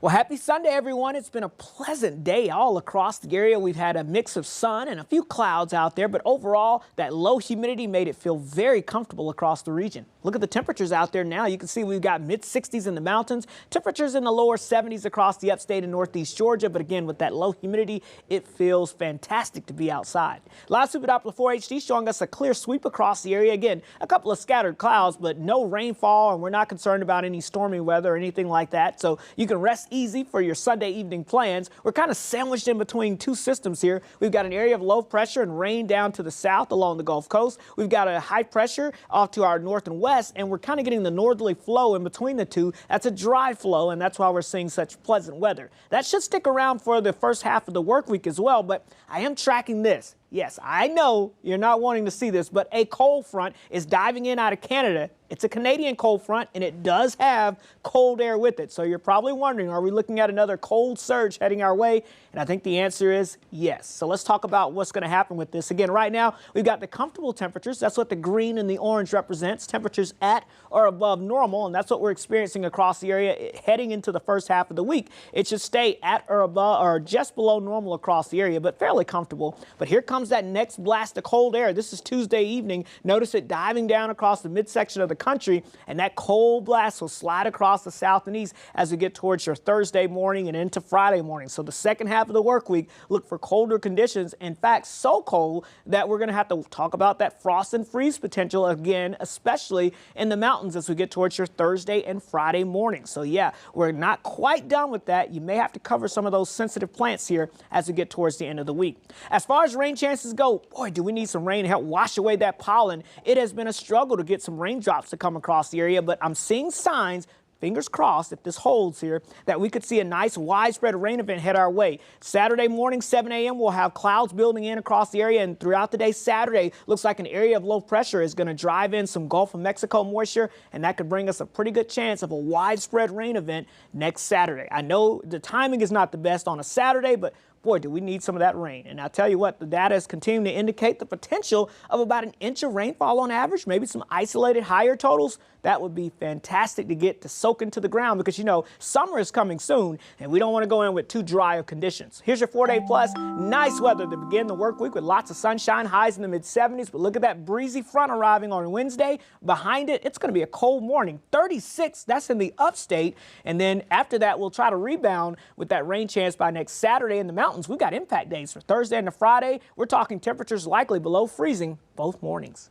Well, happy Sunday, everyone. It's been a pleasant day all across the area. We've had a mix of sun and a few clouds out there, but overall, that low humidity made it feel very comfortable across the region. Look at the temperatures out there now. You can see we've got mid-60s in the mountains, temperatures in the lower 70s across the upstate and northeast Georgia. But again, with that low humidity, it feels fantastic to be outside. Live Super Doppler 4 HD showing us a clear sweep across the area. Again, a couple of scattered clouds, but no rainfall, and we're not concerned about any stormy weather or anything like that. So you can rest easy for your Sunday evening plans. We're kind of sandwiched in between two systems here. We've got an area of low pressure and rain down to the south along the Gulf Coast. We've got a high pressure off to our north and west, and we're kind of getting the northerly flow in between the two. That's a dry flow, and that's why we're seeing such pleasant weather. That should stick around for the first half of the work week as well, but I am tracking this. Yes, I know you're not wanting to see this, but a cold front is diving in out of Canada. It's a Canadian cold front, and it does have cold air with it. So you're probably wondering, are we looking at another cold surge heading our way? And I think the answer is yes. So let's talk about what's going to happen with this. Again, right now, we've got the comfortable temperatures. That's what the green and the orange represents, temperatures at or above normal, and that's what we're experiencing across the area heading into the first half of the week. It should stay at or above or just below normal across the area, but fairly comfortable. But here comes that next blast of cold air. This is Tuesday evening. Notice it diving down across the midsection of the country, and that cold blast will slide across the south and east as we get towards your Thursday morning and into Friday morning. So the second half of the work week, look for colder conditions. In fact, so cold that we're going to have to talk about that frost and freeze potential again, especially in the mountains as we get towards your Thursday and Friday morning. So yeah, we're not quite done with that. You may have to cover some of those sensitive plants here as we get towards the end of the week. As far as rain chances go, boy, do we need some rain to help wash away that pollen. It has been a struggle to get some raindrops to come across the area, but I'm seeing signs, fingers crossed if this holds here, that we could see a nice widespread rain event head our way. Saturday morning, 7 a.m., we'll have clouds building in across the area, and throughout the day Saturday, looks like an area of low pressure is going to drive in some Gulf of Mexico moisture, and that could bring us a pretty good chance of a widespread rain event next Saturday. I know the timing is not the best on a Saturday, but boy, do we need some of that rain. And I'll tell you what, the data is continuing to indicate the potential of about an inch of rainfall on average, maybe some isolated higher totals. That would be fantastic to get to soak into the ground because, you know, summer is coming soon and we don't want to go in with too dry of conditions. Here's your 4-day plus. Nice weather to begin the work week with lots of sunshine, highs in the mid-70s. But look at that breezy front arriving on Wednesday. Behind it, it's going to be a cold morning. 36, that's in the upstate. And then after that, we'll try to rebound with that rain chance by next Saturday in the mountains. We've got impact days for Thursday and Friday. We're talking temperatures likely below freezing both mornings.